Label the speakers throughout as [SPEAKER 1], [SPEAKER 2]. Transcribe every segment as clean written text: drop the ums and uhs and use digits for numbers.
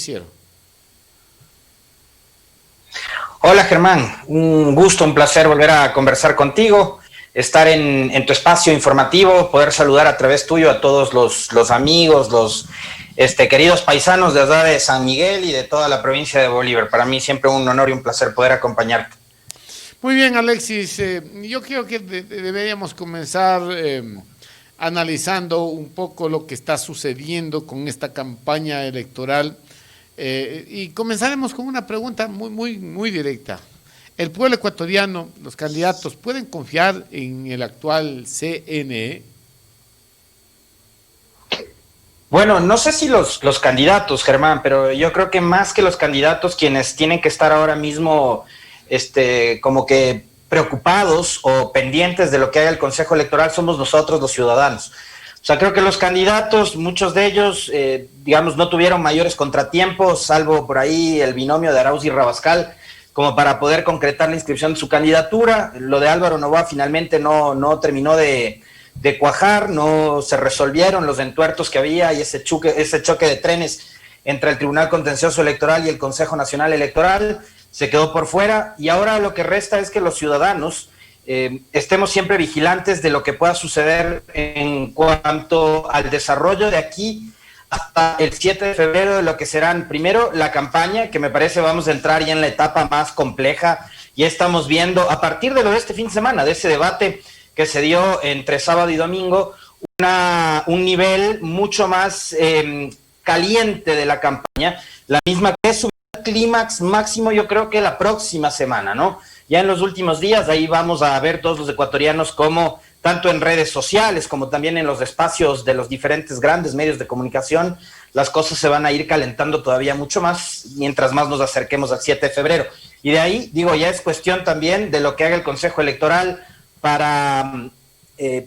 [SPEAKER 1] Noticiero.
[SPEAKER 2] Hola Germán, un gusto, un placer volver a conversar contigo, estar en tu espacio informativo, poder saludar a través tuyo a todos los amigos, los queridos paisanos de allá de San Miguel y de toda la provincia de Bolívar. Para mí siempre un honor y un placer poder acompañarte.
[SPEAKER 1] Muy bien, Alexis. Yo creo que deberíamos comenzar analizando un poco lo que está sucediendo con esta campaña electoral. Y comenzaremos con una pregunta muy directa. ¿El pueblo ecuatoriano, los candidatos, pueden confiar en el actual CNE?
[SPEAKER 2] Bueno, no sé si los candidatos, Germán, pero yo creo que más que los candidatos, quienes tienen que estar ahora mismo como que preocupados o pendientes de lo que haga el Consejo Electoral somos nosotros, los ciudadanos. O sea, creo que los candidatos, muchos de ellos, digamos, no tuvieron mayores contratiempos, salvo por ahí el binomio de Arauz y Rabascal, como para poder concretar la inscripción de su candidatura. Lo de Álvaro Noboa finalmente no terminó de cuajar, no se resolvieron los entuertos que había y ese choque de trenes entre el Tribunal Contencioso Electoral y el Consejo Nacional Electoral se quedó por fuera, y ahora lo que resta es que los ciudadanos estemos siempre vigilantes de lo que pueda suceder en cuanto al desarrollo de aquí hasta el 7 de febrero de lo que serán, primero, la campaña, que me parece vamos a entrar ya en la etapa más compleja. Ya estamos viendo, a partir de lo de este fin de semana, de ese debate que se dio entre sábado y domingo, un nivel mucho más caliente de la campaña, la misma que es clímax máximo, yo creo que la próxima semana, ¿no? Ya en los últimos días, ahí vamos a ver todos los ecuatorianos como, tanto en redes sociales como también en los espacios de los diferentes grandes medios de comunicación, las cosas se van a ir calentando todavía mucho más mientras más nos acerquemos al 7 de febrero. Y de ahí, digo, ya es cuestión también de lo que haga el Consejo Electoral para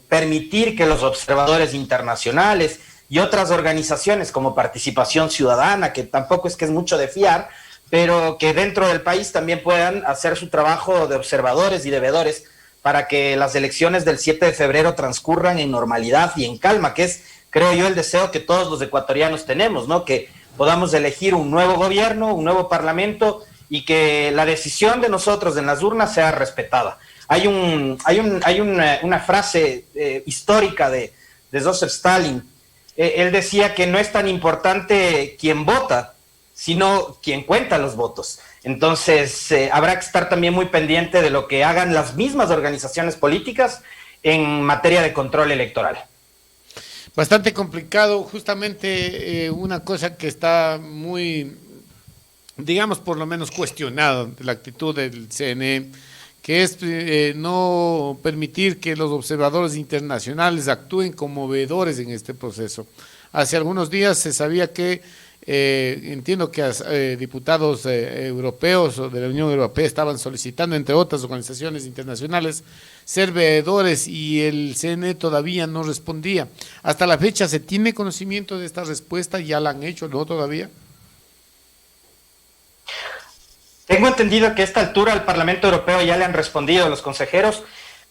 [SPEAKER 2] permitir que los observadores internacionales y otras organizaciones como Participación Ciudadana, que tampoco es que es mucho de fiar, pero que dentro del país también puedan hacer su trabajo de observadores y de veedores para que las elecciones del 7 de febrero transcurran en normalidad y en calma, que es, creo yo, el deseo que todos los ecuatorianos tenemos, ¿no? Que podamos elegir un nuevo gobierno, un nuevo parlamento y que la decisión de nosotros en las urnas sea respetada. Hay una frase histórica de Joseph Stalin. Él decía que no es tan importante quién vota, sino quien cuenta los votos. Entonces, habrá que estar también muy pendiente de lo que hagan las mismas organizaciones políticas en materia de control electoral.
[SPEAKER 1] Bastante complicado, justamente una cosa que está muy, digamos, por lo menos cuestionada de la actitud del CNE, que es no permitir que los observadores internacionales actúen como veedores en este proceso. Hace algunos días se sabía que entiendo que diputados europeos o de la Unión Europea estaban solicitando, entre otras organizaciones internacionales, ser veedores, y el CNE todavía no respondía. Hasta la fecha, ¿se tiene conocimiento de esta respuesta? ¿Ya la han hecho? ¿No todavía?
[SPEAKER 2] Tengo entendido que a esta altura al Parlamento Europeo ya le han respondido los consejeros,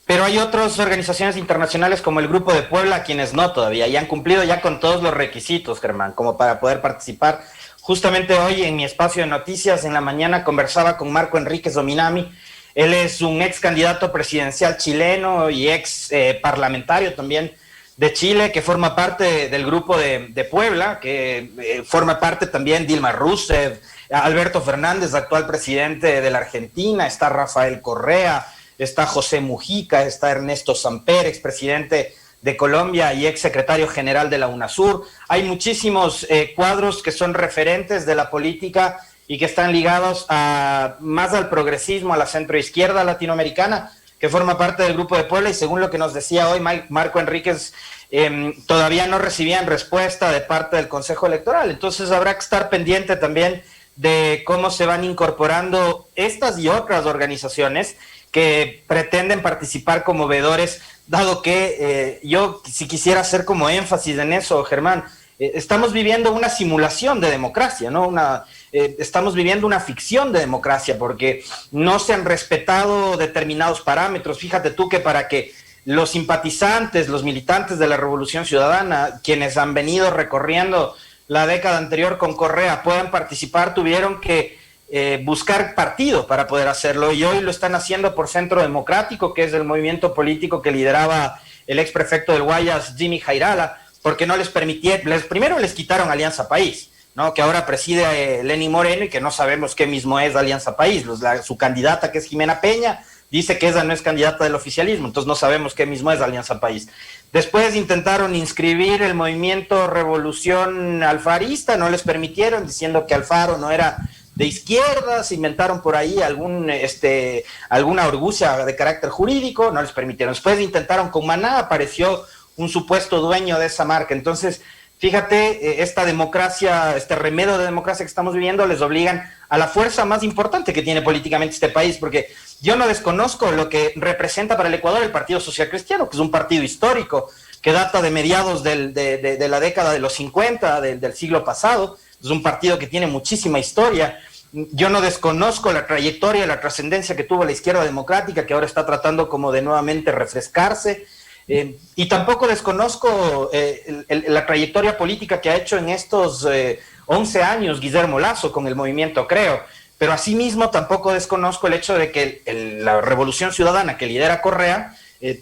[SPEAKER 2] pero hay otras organizaciones internacionales como el Grupo de Puebla, quienes no todavía, y han cumplido ya con todos los requisitos, Germán, como para poder participar. Justamente hoy en mi espacio de noticias, en la mañana, conversaba con Marco Enríquez Dominami. Él es un ex candidato presidencial chileno y ex parlamentario también de Chile, que forma parte del Grupo de Puebla, que forma parte también Dilma Rousseff, Alberto Fernández, actual presidente de la Argentina, está Rafael Correa, está José Mujica, está Ernesto Samper, expresidente de Colombia y ex secretario general de la UNASUR. Hay muchísimos cuadros que son referentes de la política y que están ligados más al progresismo, a la centroizquierda latinoamericana, que forma parte del Grupo de Puebla, y según lo que nos decía hoy Marco Enríquez, todavía no recibían respuesta de parte del Consejo Electoral. Entonces habrá que estar pendiente también de cómo se van incorporando estas y otras organizaciones que pretenden participar como veedores, dado que yo si quisiera hacer como énfasis en eso, Germán, estamos viviendo una simulación de democracia, ¿no? Estamos viviendo una ficción de democracia, porque no se han respetado determinados parámetros. Fíjate tú que para que los simpatizantes, los militantes de la Revolución Ciudadana, quienes han venido recorriendo la década anterior con Correa puedan participar, tuvieron que buscar partido para poder hacerlo, y hoy lo están haciendo por Centro Democrático, que es el movimiento político que lideraba el ex prefecto del Guayas, Jimmy Jairala, porque no les permitieron, primero les quitaron Alianza País, ¿no? Que ahora preside Lenín Moreno y que no sabemos qué mismo es Alianza País. Su candidata, que es Jimena Peña, dice que esa no es candidata del oficialismo, entonces no sabemos qué mismo es Alianza País. Después intentaron inscribir el movimiento Revolución Alfarista, no les permitieron, diciendo que Alfaro no era de izquierdas, inventaron por ahí alguna argucia de carácter jurídico, no les permitieron. Después intentaron con Maná, apareció un supuesto dueño de esa marca. Entonces, fíjate, esta democracia, este remedio de democracia que estamos viviendo, les obligan a la fuerza más importante que tiene políticamente este país, porque yo no desconozco lo que representa para el Ecuador el Partido Social Cristiano, que es un partido histórico, que data de mediados de la década de los 50, del siglo pasado. Es un partido que tiene muchísima historia. Yo no desconozco la trayectoria, la trascendencia que tuvo la izquierda democrática, que ahora está tratando como de nuevamente refrescarse. Y tampoco desconozco la trayectoria política que ha hecho en estos 11 años Guillermo Lasso con el movimiento Creo. Pero asimismo tampoco desconozco el hecho de que la Revolución Ciudadana que lidera Correa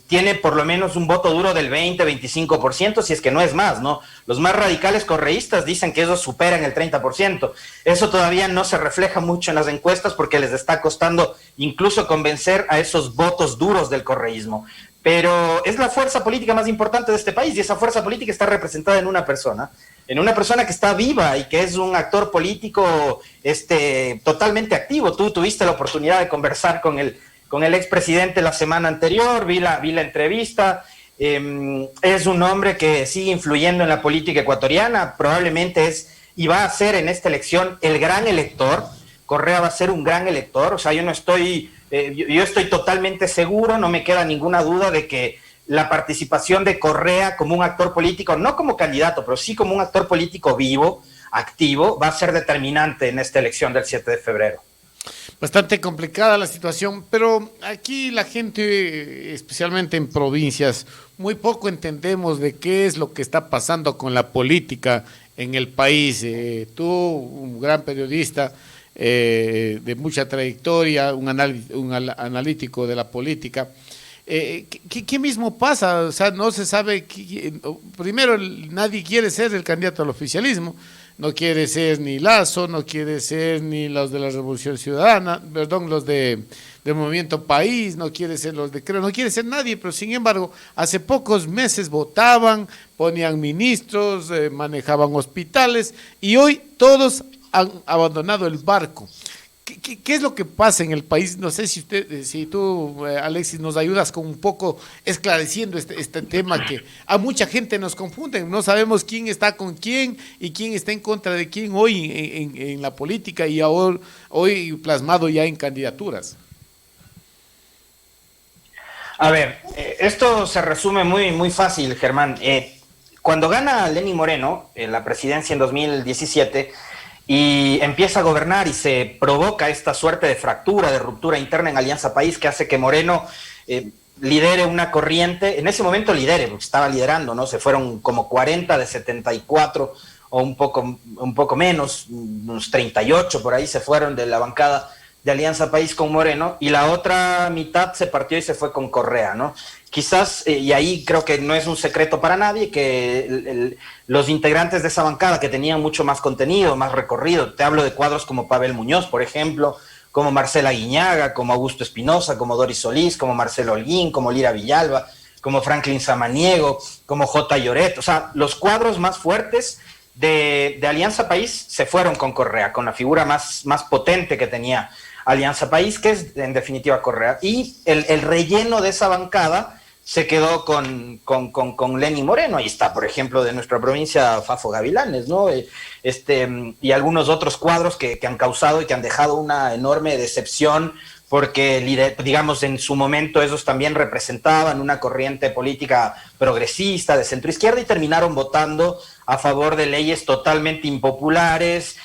[SPEAKER 2] tiene por lo menos un voto duro del 20-25%, si es que no es más, ¿no? Los más radicales correístas dicen que eso supera en el 30%. Eso todavía no se refleja mucho en las encuestas porque les está costando incluso convencer a esos votos duros del correísmo. Pero es la fuerza política más importante de este país, y esa fuerza política está representada en una persona que está viva y que es un actor político totalmente activo. Tú tuviste la oportunidad de conversar con el expresidente la semana anterior, vi la entrevista. Es un hombre que sigue influyendo en la política ecuatoriana, probablemente es y va a ser en esta elección el gran elector. Correa va a ser un gran elector, o sea, yo estoy totalmente seguro, no me queda ninguna duda de que la participación de Correa como un actor político, no como candidato, pero sí como un actor político vivo, activo, va a ser determinante en esta elección del 7 de febrero.
[SPEAKER 1] Bastante complicada la situación, pero aquí la gente, especialmente en provincias, muy poco entendemos de qué es lo que está pasando con la política en el país. Tú, un gran periodista, de mucha trayectoria, un analítico de la política. ¿Qué mismo pasa? O sea, no se sabe. Primero, nadie quiere ser el candidato al oficialismo. No quiere ser ni Lasso, no quiere ser ni los de la Revolución Ciudadana, perdón, los del Movimiento País, no quiere ser los de Creo, no quiere ser nadie, pero sin embargo, hace pocos meses votaban, ponían ministros, manejaban hospitales, y hoy todos han abandonado el barco. ¿Qué es lo que pasa en el país? No sé si tú, Alexis, nos ayudas con un poco esclareciendo este tema que a mucha gente nos confunde. No sabemos quién está con quién y quién está en contra de quién hoy en la política y ahora, hoy plasmado ya en candidaturas.
[SPEAKER 2] A ver, esto se resume muy, muy fácil, Germán. Cuando gana Lenín Moreno en la presidencia en 2017, y empieza a gobernar y se provoca esta suerte de fractura, de ruptura interna en Alianza País que hace que Moreno lidere una corriente, en ese momento porque estaba liderando, ¿no? Se fueron como 40 de 74 o un poco menos, unos 38 por ahí se fueron de la bancada de Alianza País con Moreno, y la otra mitad se partió y se fue con Correa, ¿no? Quizás, y ahí creo que no es un secreto para nadie, que los integrantes de esa bancada que tenían mucho más contenido, más recorrido, te hablo de cuadros como Pavel Muñoz, por ejemplo, como Marcela Guiñaga, como Augusto Espinosa, como Doris Solís, como Marcelo Holguín, como Lira Villalba, como Franklin Samaniego, como J. Lloret, o sea, los cuadros más fuertes de Alianza País se fueron con Correa, con la figura más potente que tenía Alianza País, que es en definitiva Correa, y el relleno de esa bancada se quedó con Lenín Moreno. Ahí está, por ejemplo, de nuestra provincia, Fafo Gavilanes, ¿no? Y algunos otros cuadros que han causado y que han dejado una enorme decepción, porque, digamos, en su momento esos también representaban una corriente política progresista, de centroizquierda, y terminaron votando a favor de leyes totalmente impopulares,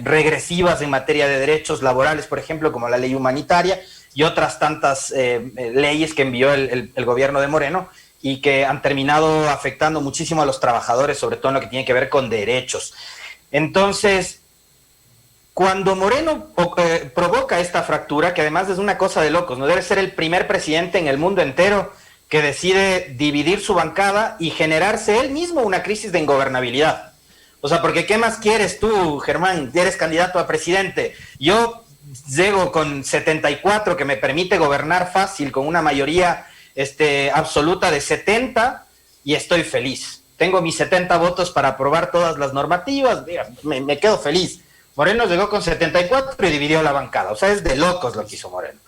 [SPEAKER 2] regresivas en materia de derechos laborales, por ejemplo, como la ley humanitaria, y otras tantas leyes que envió el gobierno de Moreno, y que han terminado afectando muchísimo a los trabajadores, sobre todo en lo que tiene que ver con derechos. Entonces, cuando Moreno provoca esta fractura, que además es una cosa de locos, no debe ser el primer presidente en el mundo entero que decide dividir su bancada y generarse él mismo una crisis de ingobernabilidad. O sea, porque ¿qué más quieres tú, Germán? Eres candidato a presidente. Yo llego con 74, que me permite gobernar fácil, con una mayoría absoluta de 70, y estoy feliz. Tengo mis 70 votos para aprobar todas las normativas, me quedo feliz. Moreno llegó con 74 y dividió la bancada. O sea, es de locos lo que hizo Moreno.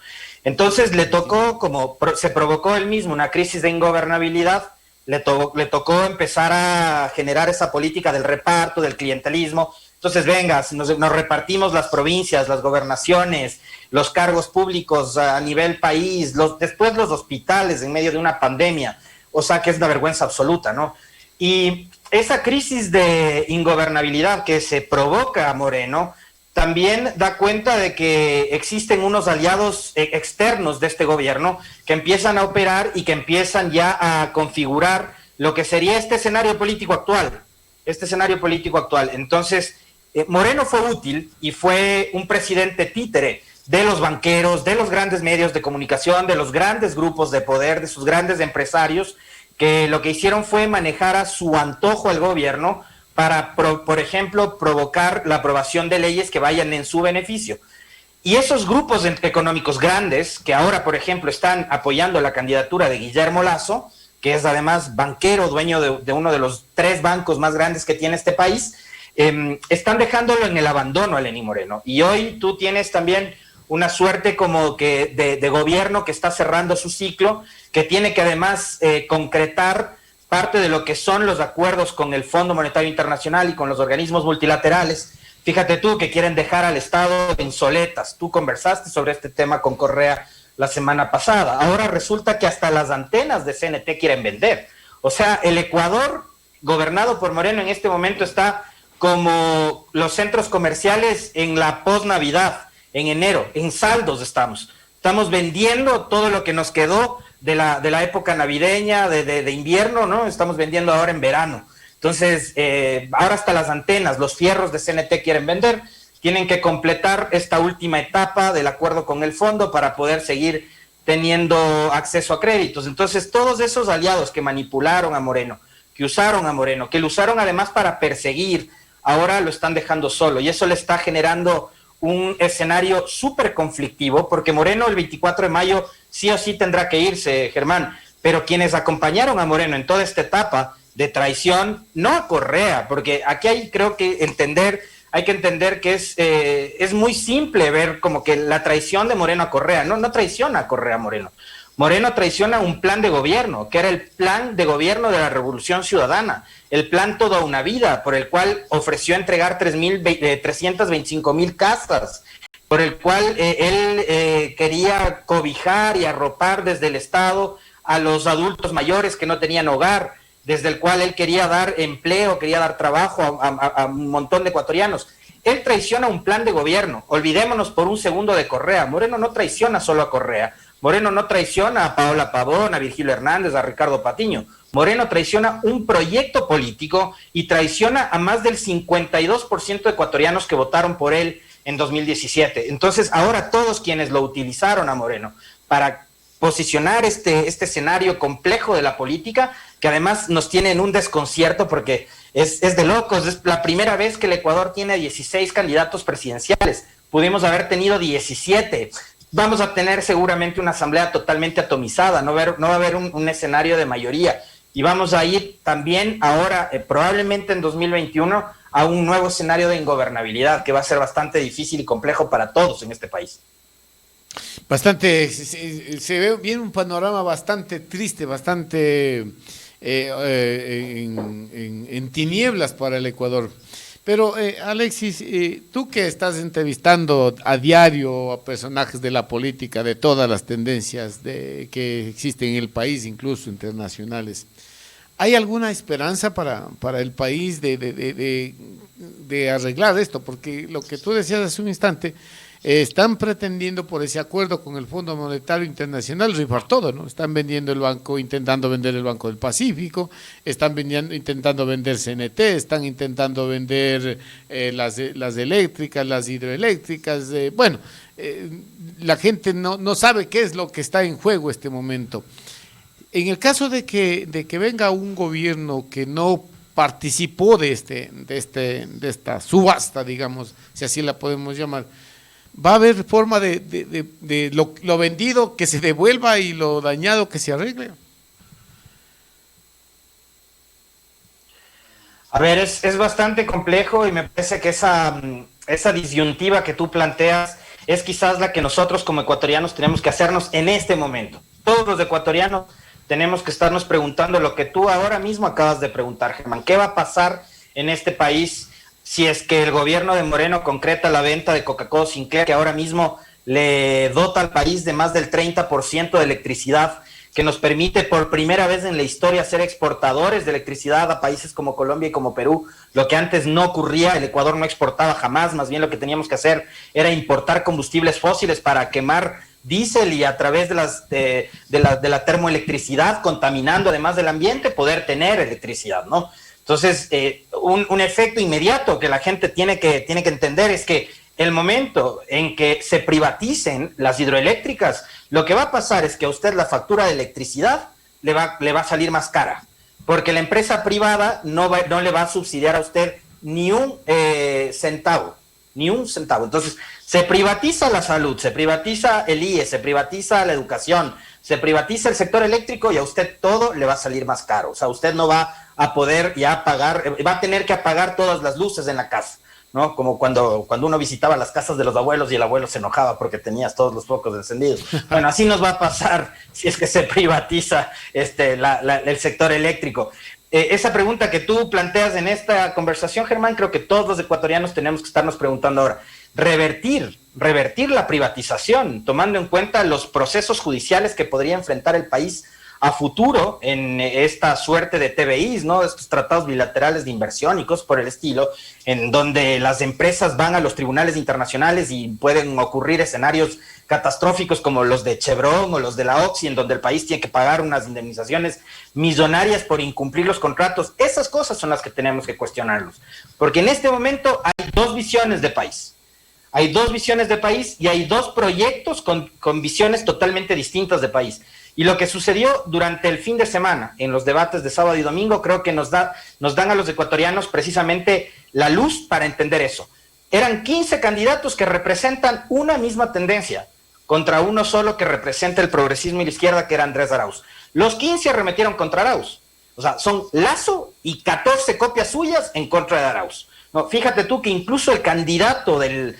[SPEAKER 2] Entonces le tocó, como se provocó él mismo una crisis de ingobernabilidad, le tocó empezar a generar esa política del reparto, del clientelismo. Entonces, venga, nos repartimos las provincias, las gobernaciones, los cargos públicos a nivel país, después los hospitales en medio de una pandemia. O sea, que es una vergüenza absoluta, ¿no? Y esa crisis de ingobernabilidad que se provoca a Moreno también da cuenta de que existen unos aliados externos de este gobierno que empiezan a operar y que empiezan ya a configurar lo que sería este escenario político actual. Entonces, Moreno fue útil y fue un presidente títere de los banqueros, de los grandes medios de comunicación, de los grandes grupos de poder, de sus grandes empresarios, que lo que hicieron fue manejar a su antojo al gobierno para, por ejemplo, provocar la aprobación de leyes que vayan en su beneficio. Y esos grupos económicos grandes, que ahora, por ejemplo, están apoyando la candidatura de Guillermo Lasso, que es además banquero, dueño de uno de los 3 bancos más grandes que tiene este país, están dejándolo en el abandono a Lenín Moreno. Y hoy tú tienes también una suerte como que de gobierno que está cerrando su ciclo, que tiene que además concretar parte de lo que son los acuerdos con el Fondo Monetario Internacional y con los organismos multilaterales. Fíjate tú que quieren dejar al Estado en soletas. Tú conversaste sobre este tema con Correa la semana pasada. Ahora resulta que hasta las antenas de CNT quieren vender. O sea, el Ecuador, gobernado por Moreno en este momento, está como los centros comerciales en la posnavidad, en enero, en saldos estamos. Estamos vendiendo todo lo que nos quedó de la época navideña, de invierno, ¿no? Estamos vendiendo ahora en verano. Entonces, ahora hasta las antenas, los fierros de CNT quieren vender, tienen que completar esta última etapa del acuerdo con el fondo para poder seguir teniendo acceso a créditos. Entonces, todos esos aliados que manipularon a Moreno, que usaron a Moreno, que lo usaron además para perseguir, ahora lo están dejando solo, y eso le está generando un escenario súper conflictivo, porque Moreno el 24 de mayo sí o sí tendrá que irse, Germán, pero quienes acompañaron a Moreno en toda esta etapa de traición, no a Correa, porque aquí hay que entender que es muy simple ver como que la traición de Moreno a Correa, no traiciona a Correa Moreno. Moreno traiciona un plan de gobierno, que era el plan de gobierno de la Revolución Ciudadana, el plan Toda una Vida, por el cual ofreció entregar 325,000 casas, por el cual él quería cobijar y arropar desde el Estado a los adultos mayores que no tenían hogar, desde el cual él quería dar empleo, quería dar trabajo a un montón de ecuatorianos. Él traiciona un plan de gobierno. Olvidémonos por un segundo de Correa. Moreno no traiciona solo a Correa. Moreno no traiciona a Paola Pavón, a Virgilio Hernández, a Ricardo Patiño. Moreno traiciona un proyecto político y traiciona a más del 52% de ecuatorianos que votaron por él en 2017. Entonces, ahora todos quienes lo utilizaron a Moreno para posicionar este escenario complejo de la política, que además nos tiene en un desconcierto porque es de locos. Es la primera vez que el Ecuador tiene 16 candidatos presidenciales. Pudimos haber tenido 17. Vamos a tener seguramente una asamblea totalmente atomizada, no va a haber un escenario de mayoría. Y vamos a ir también ahora, probablemente en 2021, a un nuevo escenario de ingobernabilidad que va a ser bastante difícil y complejo para todos en este país.
[SPEAKER 1] Se ve bien un panorama bastante triste, bastante en tinieblas para el Ecuador. Pero Alexis, tú que estás entrevistando a diario a personajes de la política, de todas las tendencias que existen en el país, incluso internacionales, ¿Hay alguna esperanza para el país de arreglar esto? Porque lo que tú decías hace un instante, están pretendiendo por ese acuerdo con el Fondo Monetario Internacional rifar todo, ¿no? Están vendiendo el banco, intentando vender el Banco del Pacífico, están intentando vender CNT, están intentando vender las eléctricas, las hidroeléctricas, bueno, la gente no sabe qué es lo que está en juego este momento. En el caso de que venga un gobierno que no participó de esta subasta, digamos, si así la podemos llamar, ¿va a haber forma de lo vendido que se devuelva y lo dañado que se arregle?
[SPEAKER 2] A ver, es bastante complejo y me parece que esa disyuntiva que tú planteas es quizás la que nosotros como ecuatorianos tenemos que hacernos en este momento. Todos los ecuatorianos tenemos que estarnos preguntando lo que tú ahora mismo acabas de preguntar, Germán. ¿Qué va a pasar en este país si es que el gobierno de Moreno concreta la venta de Coca-Cola Sinclair, que ahora mismo le dota al país de más del 30% de electricidad, que nos permite por primera vez en la historia ser exportadores de electricidad a países como Colombia y como Perú, lo que antes no ocurría? El Ecuador no exportaba jamás, más bien lo que teníamos que hacer era importar combustibles fósiles para quemar diésel y a través de la termoelectricidad, contaminando además del ambiente, poder tener electricidad, ¿no? Entonces, un efecto inmediato que la gente tiene que entender es que el momento en que se privaticen las hidroeléctricas, lo que va a pasar es que a usted la factura de electricidad le va a salir más cara, porque la empresa privada no le va a subsidiar a usted ni un centavo, ni un centavo. Entonces, se privatiza la salud, se privatiza el IE, se privatiza la educación, se privatiza el sector eléctrico y a usted todo le va a salir más caro. O sea, usted no va a poder ya pagar, va a tener que apagar todas las luces en la casa, ¿no? Como cuando uno visitaba las casas de los abuelos y el abuelo se enojaba porque tenías todos los focos encendidos. Bueno, así nos va a pasar si es que se privatiza el sector eléctrico. Esa pregunta que tú planteas en esta conversación, Germán, creo que todos los ecuatorianos tenemos que estarnos preguntando ahora. Revertir la privatización, tomando en cuenta los procesos judiciales que podría enfrentar el país a futuro en esta suerte de TBIs, ¿no? Estos tratados bilaterales de inversión y cosas por el estilo, en donde las empresas van a los tribunales internacionales y pueden ocurrir escenarios catastróficos como los de Chevron o los de la Oxy, en donde el país tiene que pagar unas indemnizaciones millonarias por incumplir los contratos. Esas cosas son las que tenemos que cuestionarnos, porque en este momento hay dos visiones de país. Hay dos visiones de país y hay dos proyectos con visiones totalmente distintas de país. Y lo que sucedió durante el fin de semana en los debates de sábado y domingo creo que nos dan a los ecuatorianos precisamente la luz para entender eso. Eran 15 candidatos que representan una misma tendencia contra uno solo que representa el progresismo y la izquierda, que era Andrés Arauz. Los 15 arremetieron contra Arauz. O sea, son Lazo y 14 copias suyas en contra de Arauz. No, fíjate tú que incluso el candidato del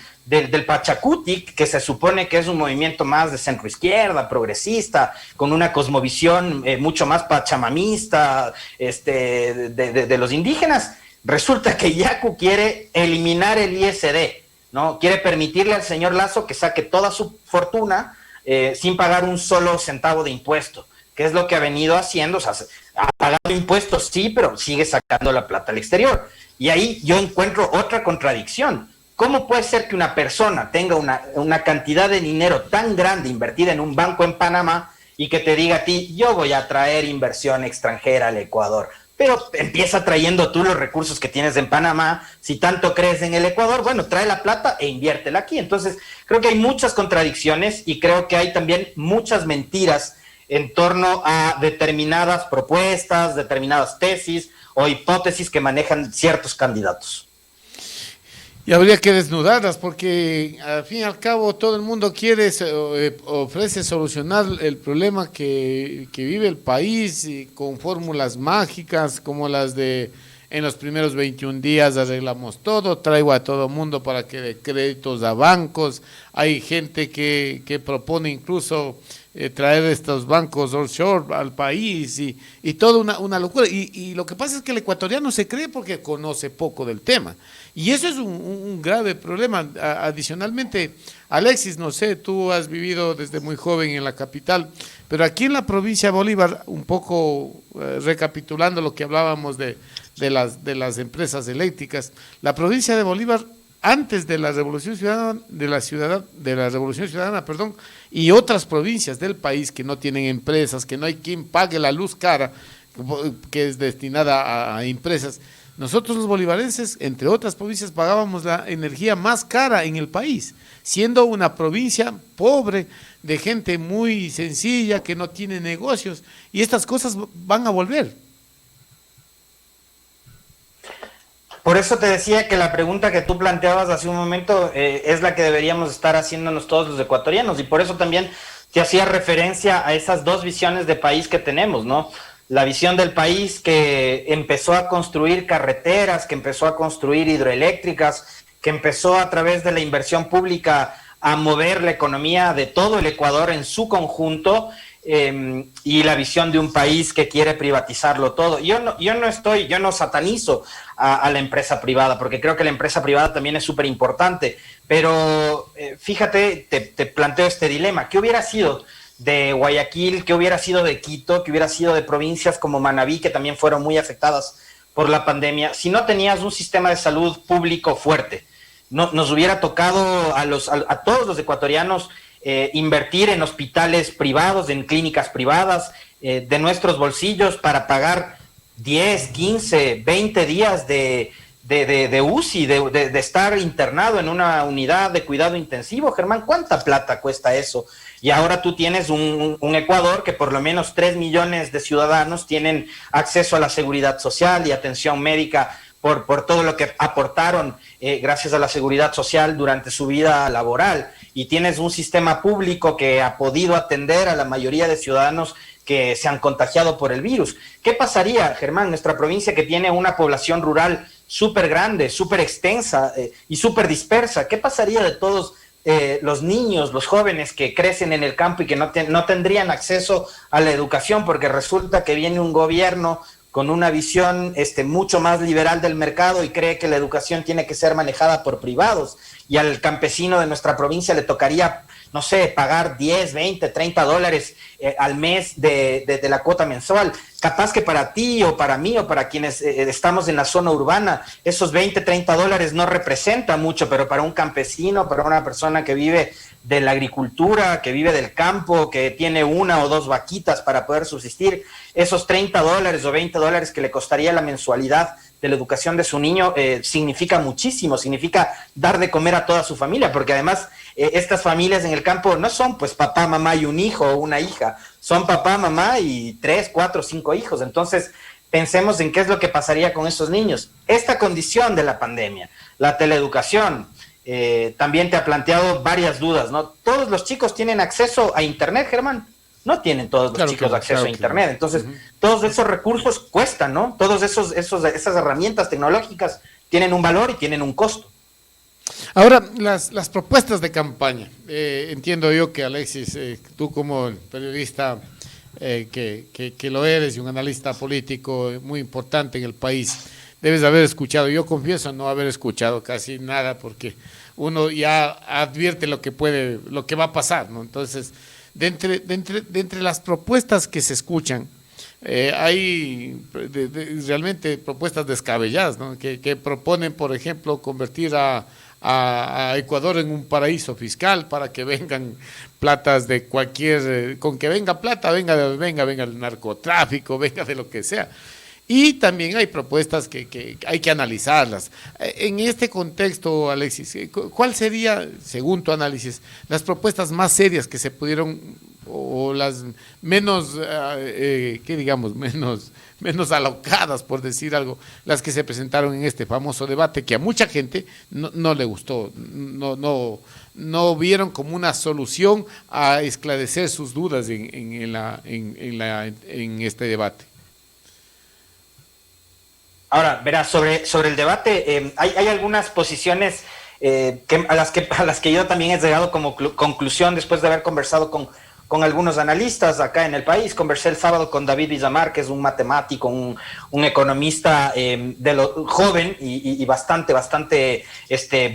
[SPEAKER 2] Pachacuti, que se supone que es un movimiento más de centroizquierda, progresista, con una cosmovisión mucho más pachamamista de los indígenas, resulta que Yacu quiere eliminar el ISD, ¿no? Quiere permitirle al señor Lazo que saque toda su fortuna sin pagar un solo centavo de impuesto, que es lo que ha venido haciendo. O sea, ha pagado impuestos, sí, pero sigue sacando la plata al exterior. Y ahí yo encuentro otra contradicción. ¿Cómo puede ser que una persona tenga una cantidad de dinero tan grande invertida en un banco en Panamá y que te diga a ti, yo voy a traer inversión extranjera al Ecuador? Pero empieza trayendo tú los recursos que tienes en Panamá. Si tanto crees en el Ecuador, bueno, trae la plata e inviértela aquí. Entonces, creo que hay muchas contradicciones y creo que hay también muchas mentiras en torno a determinadas propuestas, determinadas tesis o hipótesis que manejan ciertos candidatos.
[SPEAKER 1] Y habría que desnudarlas porque al fin y al cabo todo el mundo ofrece solucionar el problema que vive el país con fórmulas mágicas como las de en los primeros 21 días arreglamos todo, traigo a todo mundo para que dé créditos a bancos. Hay gente que propone incluso traer estos bancos offshore al país y toda una locura. Y lo que pasa es que el ecuatoriano se cree porque conoce poco del tema. Y eso es un grave problema. Adicionalmente, Alexis, no sé, tú has vivido desde muy joven en la capital, pero aquí en la provincia de Bolívar, un poco recapitulando lo que hablábamos de las empresas eléctricas, la provincia de Bolívar antes de la Revolución Ciudadana, de la Revolución Ciudadana, perdón, y otras provincias del país que no tienen empresas, que no hay quien pague la luz cara, que es destinada a empresas. Nosotros los bolivarenses, entre otras provincias, pagábamos la energía más cara en el país, siendo una provincia pobre, de gente muy sencilla, que no tiene negocios, y estas cosas van a volver.
[SPEAKER 2] Por eso te decía que la pregunta que tú planteabas hace un momento es la que deberíamos estar haciéndonos todos los ecuatorianos, y por eso también te hacía referencia a esas dos visiones de país que tenemos, ¿no? La visión del país que empezó a construir carreteras, que empezó a construir hidroeléctricas, que empezó a través de la inversión pública a mover la economía de todo el Ecuador en su conjunto, y la visión de un país que quiere privatizarlo todo. Yo no satanizo a la empresa privada, porque creo que la empresa privada también es súper importante, pero fíjate, te planteo este dilema. ¿Qué hubiera sido de Guayaquil? ¿Qué hubiera sido de Quito? ¿Qué hubiera sido de provincias como Manabí, que también fueron muy afectadas por la pandemia, si no tenías un sistema de salud público fuerte? No, nos hubiera tocado a todos los ecuatorianos invertir en hospitales privados, en clínicas privadas, de nuestros bolsillos, para pagar 10, 15, 20 días de UCI, de estar internado en una unidad de cuidado intensivo. Germán, ¿cuánta plata cuesta eso? Y ahora tú tienes un Ecuador que por lo menos 3 millones de ciudadanos tienen acceso a la seguridad social y atención médica por todo lo que aportaron gracias a la seguridad social durante su vida laboral, y tienes un sistema público que ha podido atender a la mayoría de ciudadanos que se han contagiado por el virus. ¿Qué pasaría, Germán, nuestra provincia, que tiene una población rural súper grande, súper extensa y súper dispersa? ¿Qué pasaría de todos los niños, los jóvenes que crecen en el campo y que no tendrían acceso a la educación, porque resulta que viene un gobierno con una visión mucho más liberal del mercado y cree que la educación tiene que ser manejada por privados, y al campesino de nuestra provincia le tocaría, no sé, pagar 10, 20, 30 dólares al mes de la cuota mensual? Capaz que para ti o para mí o para quienes estamos en la zona urbana, esos 20, 30 dólares no representan mucho, pero para un campesino, para una persona que vive de la agricultura, que vive del campo, que tiene 1 o 2 vaquitas para poder subsistir, esos 30 dólares o 20 dólares que le costaría la mensualidad de la educación de su niño significa muchísimo, significa dar de comer a toda su familia, porque además estas familias en el campo no son pues papá, mamá y un hijo o una hija, son papá, mamá y 3, 4, 5 hijos. Entonces pensemos en qué es lo que pasaría con esos niños. Esta condición de la pandemia, la teleeducación, también te ha planteado varias dudas, ¿no? Todos los chicos tienen acceso a internet, Germán. No tienen todos los chicos acceso a internet. Entonces, todos esos recursos cuestan, ¿no? Todas esas herramientas tecnológicas tienen un valor y tienen un costo.
[SPEAKER 1] Ahora, las propuestas de campaña. Entiendo yo que, Alexis, tú como el periodista que lo eres y un analista político muy importante en el país, debes haber escuchado. Yo confieso no haber escuchado casi nada, porque uno ya advierte lo que va a pasar, ¿no? Entonces, de entre las propuestas que se escuchan, hay realmente propuestas descabelladas, ¿no? Que proponen, por ejemplo, convertir a Ecuador en un paraíso fiscal para que vengan platas de con que venga plata, venga el narcotráfico, venga de lo que sea. Y también hay propuestas que hay que analizarlas. En este contexto, Alexis, ¿cuál sería, según tu análisis, las propuestas más serias que se pudieron, o las menos, menos alocadas, por decir algo, las que se presentaron en este famoso debate, que a mucha gente no le gustó, no vieron como una solución a esclarecer sus dudas en este debate?
[SPEAKER 2] Ahora, verás, sobre el debate, hay algunas posiciones a las que yo también he llegado como conclusión después de haber conversado con con algunos analistas acá en el país. Conversé el sábado con David Villamar, que es un matemático, un economista de lo joven y bastante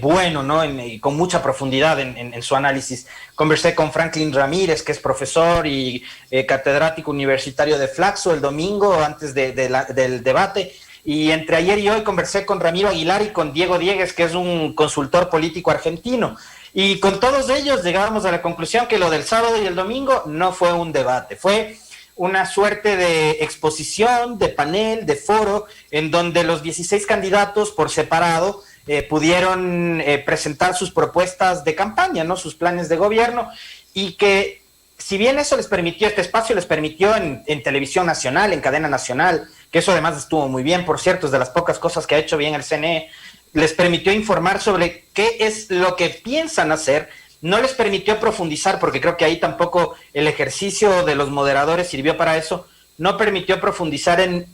[SPEAKER 2] bueno, ¿no? Con mucha profundidad en su análisis. Conversé con Franklin Ramírez, que es profesor y catedrático universitario de Flaxo el domingo antes del debate. Y entre ayer y hoy conversé con Ramiro Aguilar y con Diego Diegues, que es un consultor político argentino. Y con todos ellos llegábamos a la conclusión que lo del sábado y el domingo no fue un debate, fue una suerte de exposición, de panel, de foro, en donde los 16 candidatos por separado pudieron presentar sus propuestas de campaña, ¿no? Sus planes de gobierno, y que si bien eso les permitió, este espacio les permitió en televisión nacional, en cadena nacional, que eso además estuvo muy bien, por cierto, es de las pocas cosas que ha hecho bien el CNE, les permitió informar sobre qué es lo que piensan hacer, no les permitió profundizar, porque creo que ahí tampoco el ejercicio de los moderadores sirvió para eso, no permitió profundizar en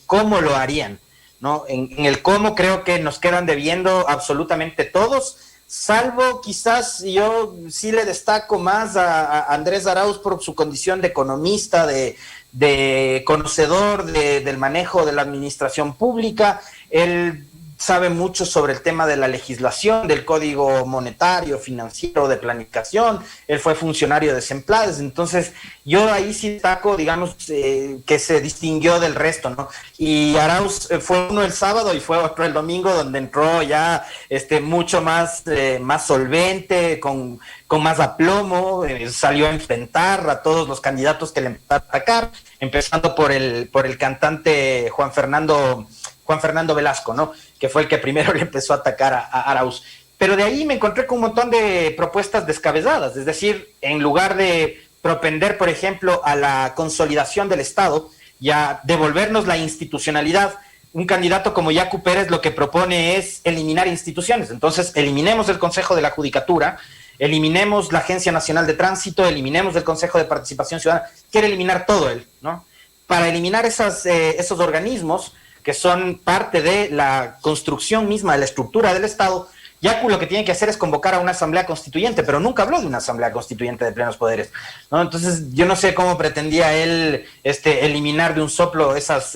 [SPEAKER 2] cómo lo harían, ¿no? En el cómo creo que nos quedan debiendo absolutamente todos, salvo quizás yo sí le destaco más a Andrés Arauz por su condición de economista, de conocedor del manejo de la administración pública. Él sabe mucho sobre el tema de la legislación, del código monetario, financiero, de planificación. Él fue funcionario de Semplades, entonces yo ahí sí destaco, digamos, que se distinguió del resto, ¿no? Y Arauz fue uno el sábado y fue otro el domingo, donde entró ya mucho más solvente, con más aplomo, salió a enfrentar a todos los candidatos que le empezaron a atacar, empezando por el cantante Juan Fernando Velasco, ¿no? Que fue el que primero le empezó a atacar a Arauz. Pero de ahí me encontré con un montón de propuestas descabezadas, es decir, en lugar de propender, por ejemplo, a la consolidación del Estado y a devolvernos la institucionalidad, un candidato como Yacu Pérez lo que propone es eliminar instituciones. Entonces, eliminemos el Consejo de la Judicatura, eliminemos la Agencia Nacional de Tránsito, eliminemos el Consejo de Participación Ciudadana. Quiere eliminar todo él, ¿no? Para eliminar esos organismos que son parte de la construcción misma de la estructura del Estado, Yacu lo que tiene que hacer es convocar a una asamblea constituyente, pero nunca habló de una asamblea constituyente de plenos poderes, ¿no? Entonces yo no sé cómo pretendía él eliminar de un soplo esas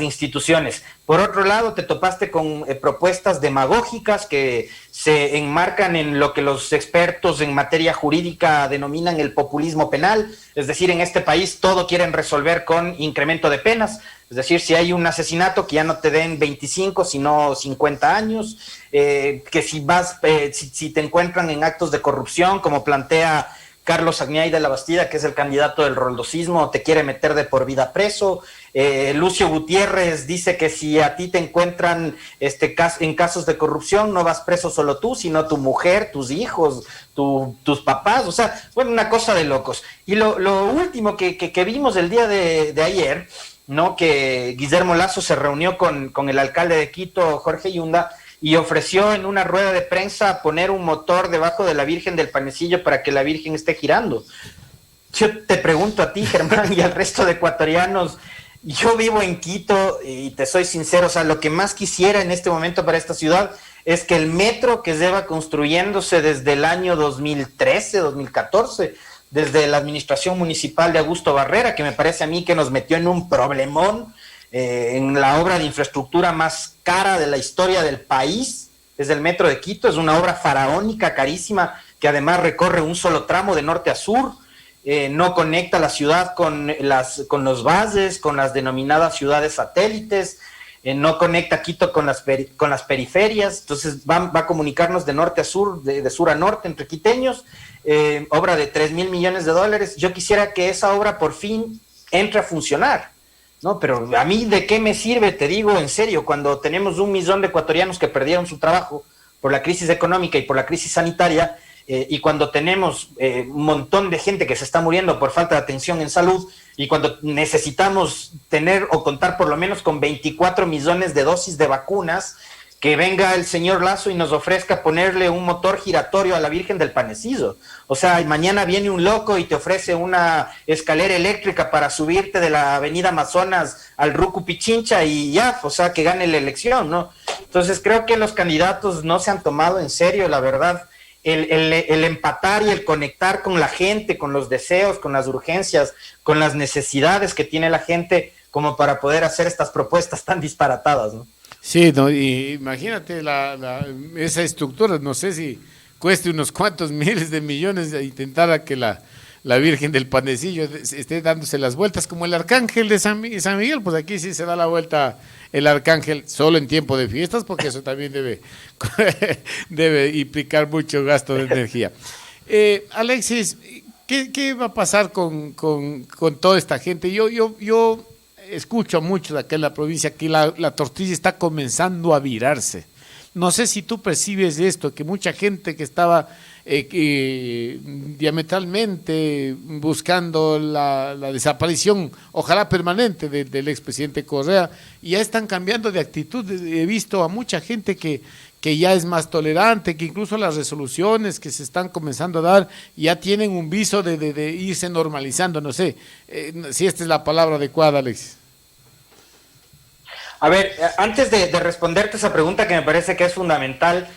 [SPEAKER 2] instituciones. Por otro lado, te topaste con propuestas demagógicas que se enmarcan en lo que los expertos en materia jurídica denominan el populismo penal, es decir, en este país todo quieren resolver con incremento de penas. Es decir, si hay un asesinato, que ya no te den 25, sino 50 años, que si te encuentran en actos de corrupción, como plantea Carlos Agnay de la Bastida, que es el candidato del roldosismo, te quiere meter de por vida preso. Lucio Gutiérrez dice que si a ti te encuentran en casos de corrupción, no vas preso solo tú, sino tu mujer, tus hijos, tus papás. O sea, bueno, una cosa de locos. Y lo último que vimos el día de ayer, ¿no? Que Guillermo Lasso se reunió con el alcalde de Quito, Jorge Yunda, y ofreció en una rueda de prensa poner un motor debajo de la Virgen del Panecillo para que la Virgen esté girando. Yo te pregunto a ti, Germán, y al resto de ecuatorianos, yo vivo en Quito y te soy sincero, o sea, lo que más quisiera en este momento para esta ciudad es que el metro que lleva construyéndose desde el año 2013, 2014, desde la administración municipal de Augusto Barrera, que me parece a mí que nos metió en un problemón, en la obra de infraestructura más cara de la historia del país, es el metro de Quito, es una obra faraónica, carísima, que además recorre un solo tramo de norte a sur, no conecta la ciudad con los bases, con las denominadas ciudades satélites, no conecta Quito con las periferias, entonces va a comunicarnos de norte a sur, de sur a norte entre quiteños, obra de 3,000 millones de dólares. Yo quisiera que esa obra por fin entre a funcionar, ¿no? Pero a mí, ¿de qué me sirve? Te digo en serio, cuando tenemos 1 millón de ecuatorianos que perdieron su trabajo por la crisis económica y por la crisis sanitaria, y cuando tenemos un montón de gente que se está muriendo por falta de atención en salud, y cuando necesitamos tener o contar por lo menos con 24 millones de dosis de vacunas, que venga el señor Lasso y nos ofrezca ponerle un motor giratorio a la Virgen del Panecillo. O sea, mañana viene un loco y te ofrece una escalera eléctrica para subirte de la avenida Amazonas al Rucu Pichincha y ya, o sea, que gane la elección, ¿no? Entonces creo que los candidatos no se han tomado en serio, la verdad, el empatar y el conectar con la gente, con los deseos, con las urgencias, con las necesidades que tiene la gente, como para poder hacer estas propuestas tan disparatadas, ¿no?
[SPEAKER 1] Sí, no, y imagínate esa estructura, no sé si cueste unos cuantos miles de millones de intentar a que la Virgen del Panecillo esté dándose las vueltas como el arcángel de San Miguel, pues aquí sí se da la vuelta el arcángel solo en tiempo de fiestas, porque eso también debe implicar mucho gasto de energía. Alexis, ¿qué va a pasar con toda esta gente? Yo escucho mucho de acá en la provincia que la tortilla está comenzando a virarse. No sé si tú percibes esto, que mucha gente que estaba diametralmente buscando la desaparición, ojalá permanente, del expresidente Correa, ya están cambiando de actitud. He visto a mucha gente que ya es más tolerante, que incluso las resoluciones que se están comenzando a dar ya tienen un viso de irse normalizando. No sé si esta es la palabra adecuada, Alex.
[SPEAKER 2] A ver, antes de responderte esa pregunta que me parece que es fundamental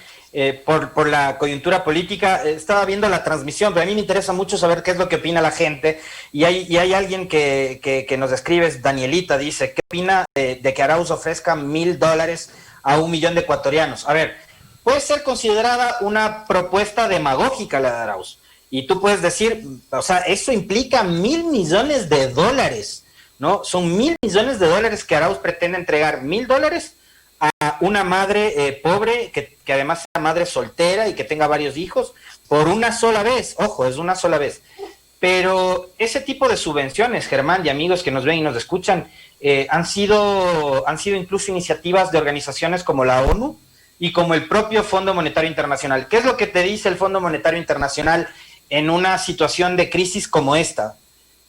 [SPEAKER 2] por la coyuntura política, estaba viendo la transmisión, pero a mí me interesa mucho saber qué es lo que opina la gente, y hay alguien que nos escribe, Danielita, dice, ¿qué opina de que Arauz ofrezca $1,000 a 1 millón de ecuatorianos? A ver, puede ser considerada una propuesta demagógica la de Arauz, y tú puedes decir, o sea, eso implica $1,000 millones, ¿no? Son $1,000 millones que Arauz pretende entregar. $1,000 a una madre pobre, que además sea madre soltera y que tenga varios hijos, por una sola vez. Ojo, es una sola vez. Pero ese tipo de subvenciones, Germán y amigos que nos ven y nos escuchan, han sido incluso iniciativas de organizaciones como la ONU y como el propio Fondo Monetario Internacional. ¿Qué es lo que te dice el Fondo Monetario Internacional en una situación de crisis como esta?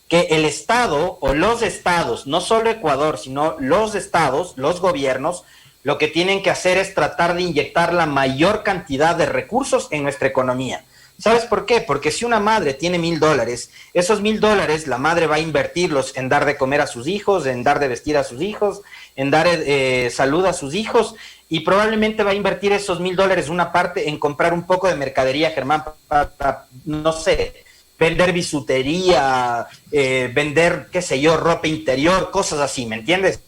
[SPEAKER 2] Que el Estado o los estados, no solo Ecuador, sino los estados, los gobiernos, lo que tienen que hacer es tratar de inyectar la mayor cantidad de recursos en nuestra economía. ¿Sabes por qué? Porque si una madre tiene $1,000, esos $1,000 la madre va a invertirlos en dar de comer a sus hijos, en dar de vestir a sus hijos, en dar salud a sus hijos, y probablemente va a invertir esos $1,000 una parte en comprar un poco de mercadería, Germán, para no sé, vender bisutería, vender, qué sé yo, ropa interior, cosas así, ¿me entiendes?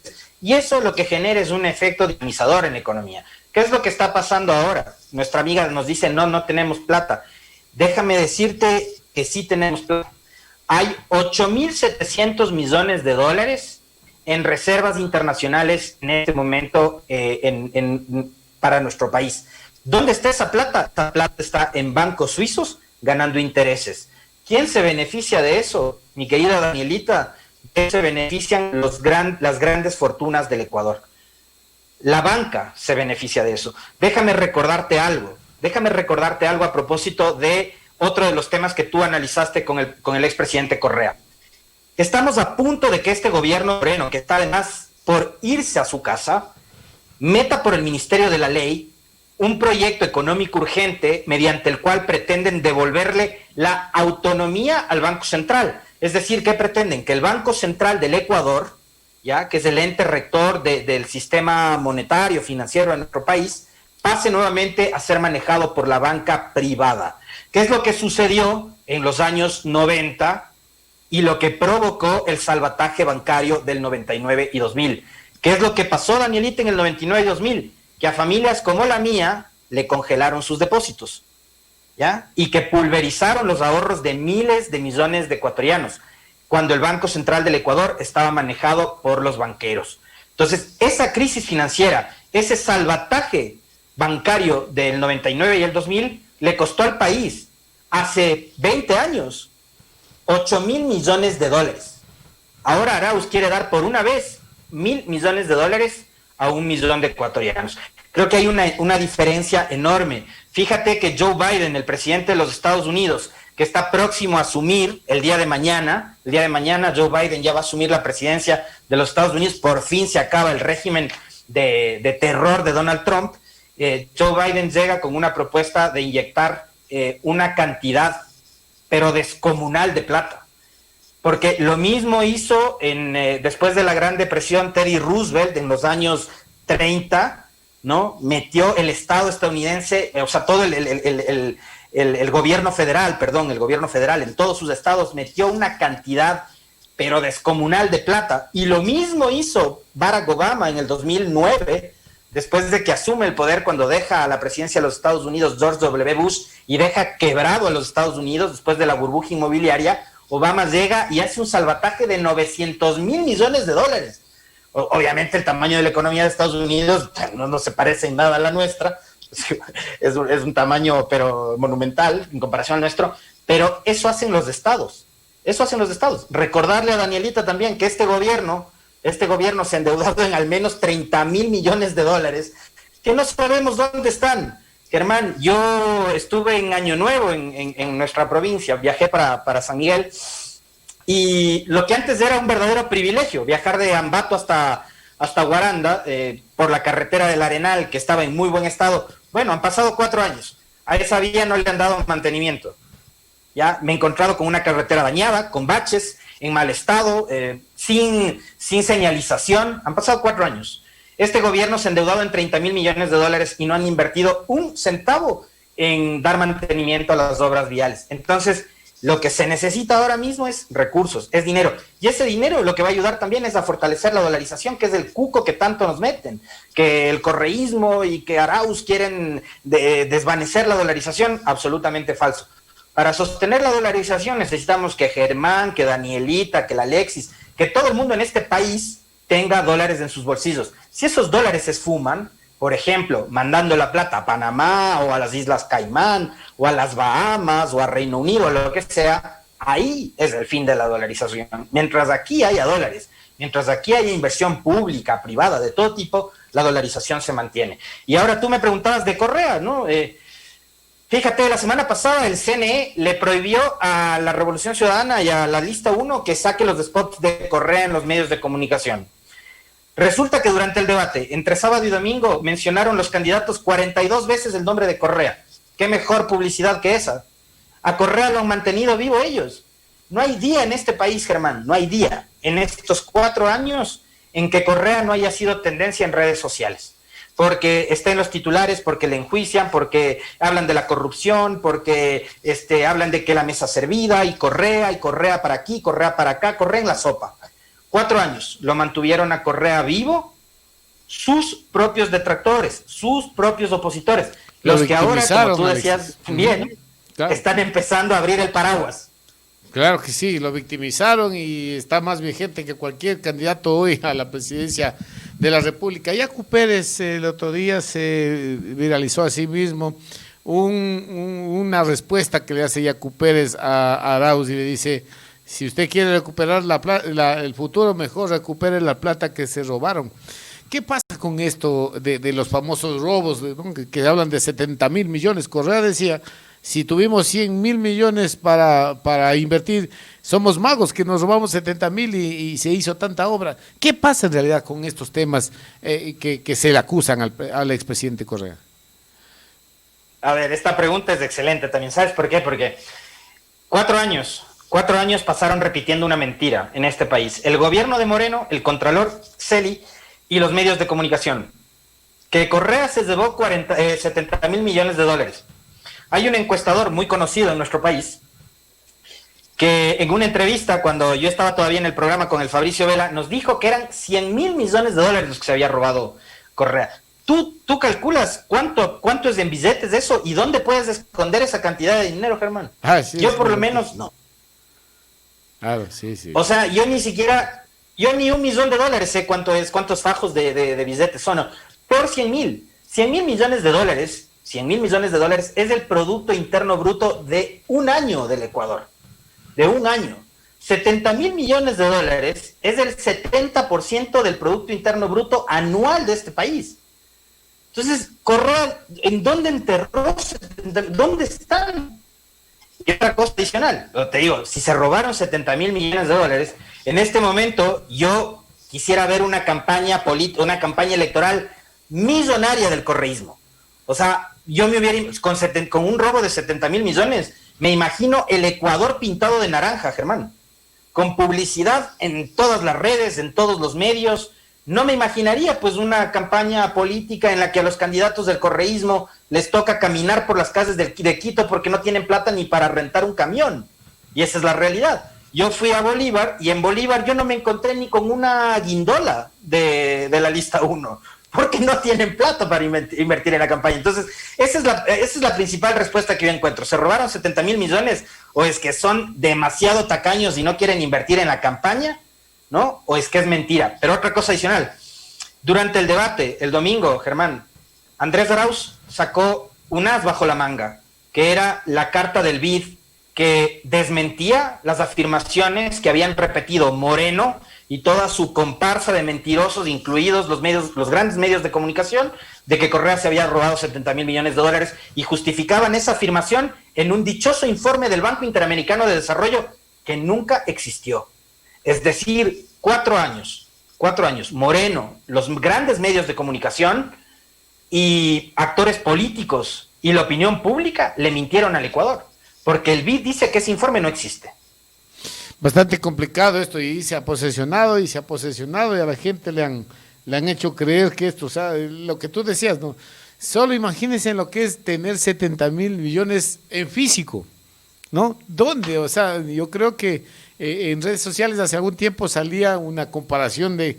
[SPEAKER 2] Y eso lo que genera es un efecto dinamizador en la economía. ¿Qué es lo que está pasando ahora? Nuestra amiga nos dice, no tenemos plata. Déjame decirte que sí tenemos plata. Hay 8.700 millones de dólares en reservas internacionales en este momento para nuestro país. ¿Dónde está esa plata? Esa plata está en bancos suizos ganando intereses. ¿Quién se beneficia de eso, mi querida Danielita? Se benefician las grandes fortunas del Ecuador. La banca se beneficia de eso. Déjame recordarte algo a propósito de otro de los temas que tú analizaste con el expresidente Correa. Estamos a punto de que este gobierno moreno, que está además por irse a su casa, meta por el Ministerio de la Ley un proyecto económico urgente mediante el cual pretenden devolverle la autonomía al Banco Central. Es decir, ¿qué pretenden? Que el Banco Central del Ecuador, ya que es el ente rector del sistema monetario financiero de nuestro país, pase nuevamente a ser manejado por la banca privada. ¿Qué es lo que sucedió en los años 90 y lo que provocó el salvataje bancario del 99 y 2000? ¿Qué es lo que pasó, Danielita, en el 99 y 2000? Que a familias como la mía le congelaron sus depósitos, ¿ya? Y que pulverizaron los ahorros de miles de millones de ecuatorianos, cuando el Banco Central del Ecuador estaba manejado por los banqueros. Entonces, esa crisis financiera, ese salvataje bancario del 99 y el 2000, le costó al país, hace 20 años, $8,000 millones. Ahora Arauz quiere dar por una vez $1,000 millones a 1 millón de ecuatorianos. Creo que hay una diferencia enorme. Fíjate que Joe Biden, el presidente de los Estados Unidos, que está próximo a asumir el día de mañana Joe Biden ya va a asumir la presidencia de los Estados Unidos, por fin se acaba el régimen de terror de Donald Trump. Joe Biden llega con una propuesta de inyectar una cantidad, pero descomunal, de plata. Porque lo mismo hizo después de la Gran Depresión Teddy Roosevelt en los años 30, ¿no? Metió el Estado estadounidense, o sea, todo el gobierno federal, en todos sus estados metió una cantidad pero descomunal de plata. Y lo mismo hizo Barack Obama en el 2009, después de que asume el poder cuando deja a la presidencia de los Estados Unidos George W. Bush y deja quebrado a los Estados Unidos después de la burbuja inmobiliaria. Obama llega y hace un salvataje de $900 mil millones. Obviamente el tamaño de la economía de Estados Unidos no se parece en nada a la nuestra, es un tamaño pero monumental en comparación al nuestro, pero eso hacen los estados. Recordarle a Danielita también que este gobierno se ha endeudado en al menos $30 mil millones, que no sabemos dónde están. Germán, yo estuve en Año Nuevo en nuestra provincia, viajé para San Miguel, y lo que antes era un verdadero privilegio, viajar de Ambato hasta Guaranda, por la carretera del Arenal, que estaba en muy buen estado. Bueno, han pasado 4 años, a esa vía no le han dado mantenimiento. Ya me he encontrado con una carretera dañada, con baches, en mal estado, sin señalización. Han pasado 4 años. Este gobierno se ha endeudado en $30 mil millones y no han invertido un centavo en dar mantenimiento a las obras viales. Entonces, lo que se necesita ahora mismo es recursos, es dinero. Y ese dinero lo que va a ayudar también es a fortalecer la dolarización, que es el cuco que tanto nos meten, que el correísmo y que Arauz quieren desvanecer la dolarización. Absolutamente falso. Para sostener la dolarización necesitamos que Germán, que Danielita, que la Alexis, que todo el mundo en este país tenga dólares en sus bolsillos. Si esos dólares se esfuman, por ejemplo, mandando la plata a Panamá o a las Islas Caimán o a las Bahamas o a Reino Unido o lo que sea, ahí es el fin de la dolarización. Mientras aquí haya dólares, mientras aquí haya inversión pública, privada, de todo tipo, la dolarización se mantiene. Y ahora tú me preguntabas de Correa, ¿no? Fíjate, la semana pasada el CNE le prohibió a la Revolución Ciudadana y a la Lista 1 que saque los spots de Correa en los medios de comunicación. Resulta que durante el debate, entre sábado y domingo, mencionaron los candidatos 42 veces el nombre de Correa. ¿Qué mejor publicidad que esa? A Correa lo han mantenido vivo ellos. No hay día en este país, Germán, no hay día en estos 4 años en que Correa no haya sido tendencia en redes sociales. Porque está en los titulares, porque le enjuician, porque hablan de la corrupción, porque hablan de que la mesa servida, y Correa para aquí, Correa para acá, Correa en la sopa. 4 años lo mantuvieron a Correa vivo sus propios detractores, sus propios opositores, los que ahora, como tú decías bien, claro, están empezando a abrir el paraguas.
[SPEAKER 1] Claro que sí, lo victimizaron y está más vigente que cualquier candidato hoy a la presidencia de la República. Yacu Pérez el otro día se viralizó a sí mismo una respuesta que le hace Yacu Pérez a Arauz y le dice: si usted quiere recuperar el futuro, mejor recupere la plata que se robaron. ¿Qué pasa con esto de los famosos robos, ¿no? que hablan de 70 mil millones? Correa decía: si tuvimos 100 mil millones para invertir, somos magos que nos robamos 70 mil y se hizo tanta obra. ¿Qué pasa en realidad con estos temas que se le acusan al expresidente Correa?
[SPEAKER 2] A ver, esta pregunta es excelente también. ¿Sabes por qué? Porque 4 años pasaron repitiendo una mentira en este país. El gobierno de Moreno, el contralor Celi y los medios de comunicación. Que Correa se llevó 70 mil millones de dólares. Hay un encuestador muy conocido en nuestro país que en una entrevista, cuando yo estaba todavía en el programa con el Fabricio Vela, nos dijo que eran 100 mil millones de dólares los que se había robado Correa. ¿Tú calculas cuánto es en billetes de eso y dónde puedes esconder esa cantidad de dinero, Germán?
[SPEAKER 1] Sí,
[SPEAKER 2] yo por lo menos no.
[SPEAKER 1] Claro, sí.
[SPEAKER 2] O sea, yo ni $1 millón sé cuántos fajos de billetes son. Por 100 mil millones de dólares, 100 mil millones de dólares es el Producto Interno Bruto de un año del Ecuador. De un año. 70 mil millones de dólares es el 70% del Producto Interno Bruto anual de este país. Entonces, Correa, ¿en dónde enterró? ¿Dónde están? Y otra cosa adicional, te digo, si se robaron 70 mil millones de dólares, en este momento yo quisiera ver una campaña electoral millonaria del correísmo. O sea, yo me hubiera, con un robo de 70 mil millones, me imagino el Ecuador pintado de naranja, Germán, con publicidad en todas las redes, en todos los medios, No me imaginaría pues una campaña política en la que a los candidatos del correísmo les toca caminar por las calles de Quito porque no tienen plata ni para rentar un camión. Y esa es la realidad. Yo fui a Bolívar y en Bolívar yo no me encontré ni con una guindola de la lista 1, porque no tienen plata para invertir en la campaña. Entonces, esa es la principal respuesta que yo encuentro. ¿Se robaron 70 mil millones o es que son demasiado tacaños y no quieren invertir en la campaña? ¿No? ¿O es que es mentira? Pero otra cosa adicional, durante el debate, el domingo, Germán, Andrés Arauz sacó un as bajo la manga, que era la carta del BID, que desmentía las afirmaciones que habían repetido Moreno y toda su comparsa de mentirosos, incluidos los grandes medios de comunicación, de que Correa se había robado 70 mil millones de dólares, y justificaban esa afirmación en un dichoso informe del Banco Interamericano de Desarrollo que nunca existió. Es decir, 4 años, Moreno, los grandes medios de comunicación y actores políticos y la opinión pública le mintieron al Ecuador, porque el BID dice que ese informe no existe.
[SPEAKER 1] Bastante complicado esto, y se ha posesionado y a la gente le han hecho creer que esto, o sea, lo que tú decías, ¿no? Solo imagínense lo que es tener 70 mil millones en físico, ¿no? ¿Dónde? O sea, yo creo que en redes sociales hace algún tiempo salía una comparación de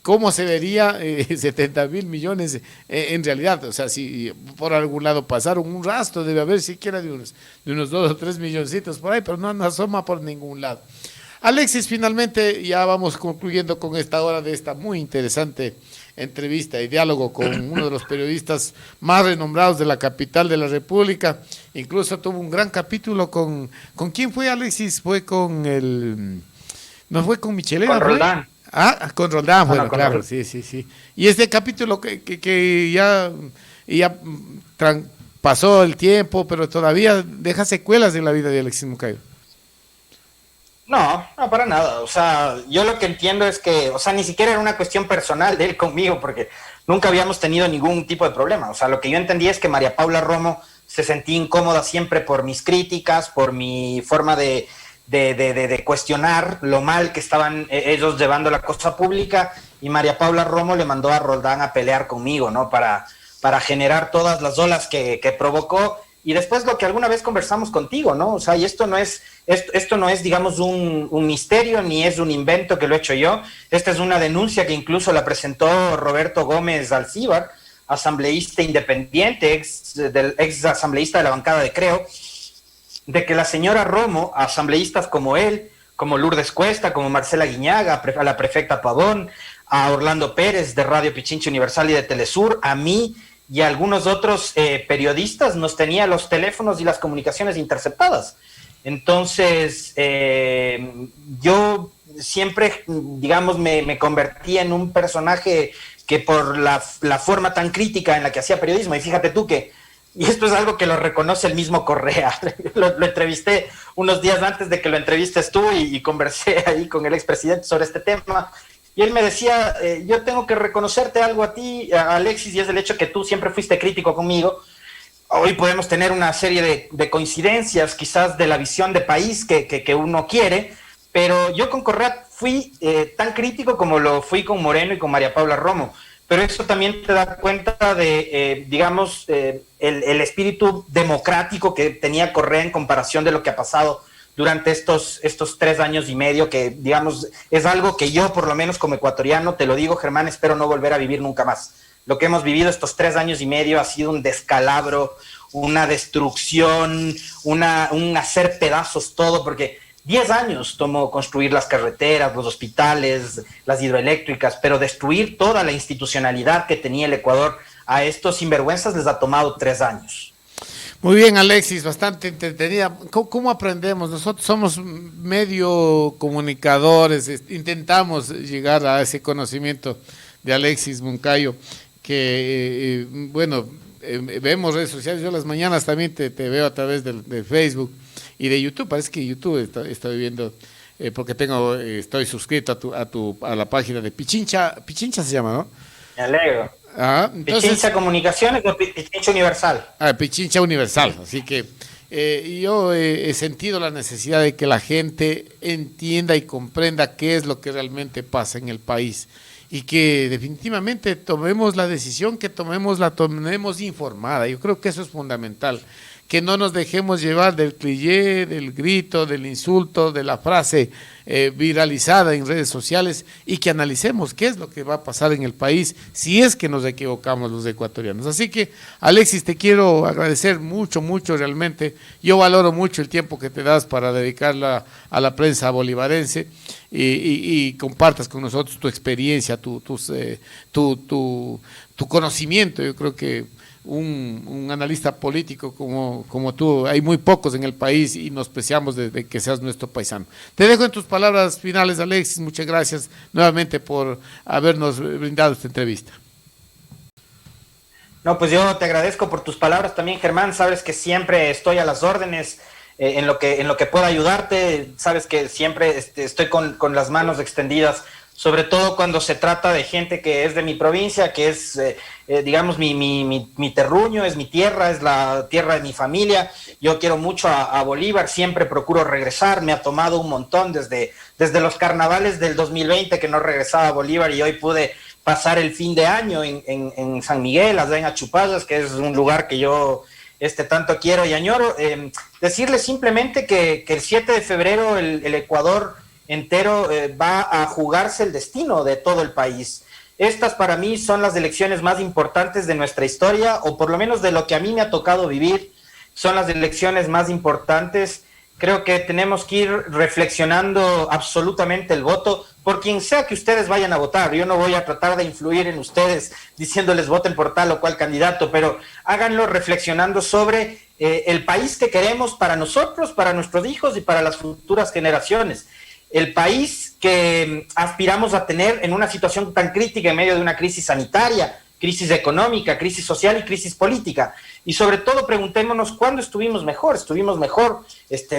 [SPEAKER 1] cómo se vería 70 mil millones en realidad. O sea, si por algún lado pasaron un rastro, debe haber siquiera de unos 2 o 3 milloncitos por ahí, pero no asoma por ningún lado. Alexis, finalmente ya vamos concluyendo con esta hora de esta muy interesante entrevista y diálogo con uno de los periodistas más renombrados de la capital de la República. Incluso tuvo un gran capítulo ¿con quién fue, Alexis? Fue con no fue con Michelena,
[SPEAKER 2] con Roldán.
[SPEAKER 1] Con Roldán, bueno,
[SPEAKER 2] con
[SPEAKER 1] claro,
[SPEAKER 2] Roldán.
[SPEAKER 1] sí. Y este capítulo que ya pasó el tiempo, pero todavía deja secuelas en la vida de Alexis Moncayo.
[SPEAKER 2] No, para nada. O sea, yo lo que entiendo es que, o sea, ni siquiera era una cuestión personal de él conmigo, porque nunca habíamos tenido ningún tipo de problema. O sea, lo que yo entendí es que María Paula Romo se sentía incómoda siempre por mis críticas, por mi forma de cuestionar lo mal que estaban ellos llevando la cosa pública, y María Paula Romo le mandó a Roldán a pelear conmigo, ¿no? Para generar todas las olas que provocó. Y después lo que alguna vez conversamos contigo, ¿no? O sea, y esto no es, digamos, un misterio, ni es un invento que lo he hecho yo. Esta es una denuncia que incluso la presentó Roberto Gómez Alcíbar, asambleísta independiente, ex asambleísta de la bancada de Creo, de que la señora Romo, asambleístas como él, como Lourdes Cuesta, como Marcela Guiñaga, a la prefecta Pavón, a Orlando Pérez de Radio Pichincha Universal y de Telesur, a mí y a algunos otros periodistas, nos tenía los teléfonos y las comunicaciones interceptadas. Entonces, yo siempre, digamos, me convertí en un personaje que por la forma tan crítica en la que hacía periodismo, y fíjate tú que, y esto es algo que lo reconoce el mismo Correa, lo entrevisté unos días antes de que lo entrevistes tú y conversé ahí con el expresidente sobre este tema. Y él me decía, yo tengo que reconocerte algo a ti, a Alexis, y es el hecho que tú siempre fuiste crítico conmigo. Hoy podemos tener una serie de coincidencias, quizás de la visión de país que uno quiere, pero yo con Correa fui tan crítico como lo fui con Moreno y con María Paula Romo. Pero eso también te da cuenta de, digamos, el espíritu democrático que tenía Correa en comparación de lo que ha pasado durante estos 3 años y medio, que, digamos, es algo que yo, por lo menos como ecuatoriano, te lo digo, Germán, espero no volver a vivir nunca más. Lo que hemos vivido estos 3 años y medio ha sido un descalabro, una destrucción, un hacer pedazos todo, porque 10 años tomó construir las carreteras, los hospitales, las hidroeléctricas, pero destruir toda la institucionalidad que tenía el Ecuador a estos sinvergüenzas les ha tomado 3 años.
[SPEAKER 1] Muy bien, Alexis, bastante entretenida. ¿Cómo aprendemos? Nosotros somos medio comunicadores, intentamos llegar a ese conocimiento de Alexis Moncayo, que, bueno, vemos redes sociales. Yo las mañanas también te veo a través de Facebook y de YouTube. Parece que YouTube estoy viendo, porque estoy suscrito a la página de Pichincha se llama, ¿no?
[SPEAKER 2] Me alegro.
[SPEAKER 1] Entonces,
[SPEAKER 2] Pichincha Comunicaciones o Pichincha Universal.
[SPEAKER 1] Pichincha Universal, así que yo he sentido la necesidad de que la gente entienda y comprenda qué es lo que realmente pasa en el país y que definitivamente tomemos la decisión, que la tomemos informada. Yo creo que eso es fundamental, que no nos dejemos llevar del cliché, del grito, del insulto, de la frase viralizada en redes sociales, y que analicemos qué es lo que va a pasar en el país si es que nos equivocamos los ecuatorianos. Así que, Alexis, te quiero agradecer mucho, mucho realmente. Yo valoro mucho el tiempo que te das para dedicarla a la prensa bolivarense y compartas con nosotros tu experiencia, tu conocimiento. Yo creo que un analista político como tú, hay muy pocos en el país y nos preciamos de que seas nuestro paisano. Te dejo en tus palabras finales, Alexis. Muchas gracias nuevamente por habernos brindado esta entrevista.
[SPEAKER 2] No, pues yo te agradezco por tus palabras también, Germán. Sabes que siempre estoy a las órdenes en lo que pueda ayudarte. Sabes que siempre estoy con las manos extendidas, sobre todo cuando se trata de gente que es de mi provincia, que es, digamos, mi terruño, es mi tierra, es la tierra de mi familia. Yo quiero mucho a Bolívar, siempre procuro regresar. Me ha tomado un montón desde los carnavales del 2020 que no regresaba a Bolívar, y hoy pude pasar el fin de año en San Miguel, allá en Achupallas, que es un lugar que yo tanto quiero y añoro. Decirles simplemente que el 7 de febrero el Ecuador entero va a jugarse el destino de todo el país. Estas para mí son las elecciones más importantes de nuestra historia, o por lo menos de lo que a mí me ha tocado vivir, son las elecciones más importantes. Creo que tenemos que ir reflexionando absolutamente el voto, por quien sea que ustedes vayan a votar. Yo no voy a tratar de influir en ustedes diciéndoles voten por tal o cual candidato, pero háganlo reflexionando sobre el país que queremos para nosotros, para nuestros hijos y para las futuras generaciones. El país que aspiramos a tener en una situación tan crítica en medio de una crisis sanitaria, crisis económica, crisis social y crisis política. Y sobre todo preguntémonos cuándo estuvimos mejor. ¿Estuvimos mejor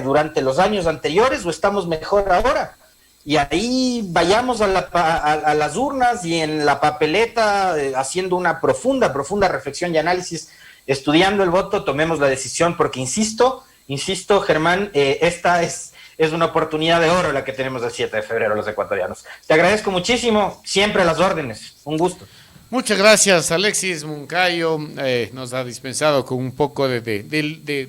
[SPEAKER 2] durante los años anteriores o estamos mejor ahora? Y ahí vayamos a las urnas y en la papeleta, haciendo una profunda reflexión y análisis, estudiando el voto, tomemos la decisión, porque insisto, Germán, esta es una oportunidad de oro la que tenemos el 7 de febrero los ecuatorianos. Te agradezco muchísimo, siempre a las órdenes, un gusto.
[SPEAKER 1] Muchas gracias, Alexis Moncayo. Nos ha dispensado con un poco de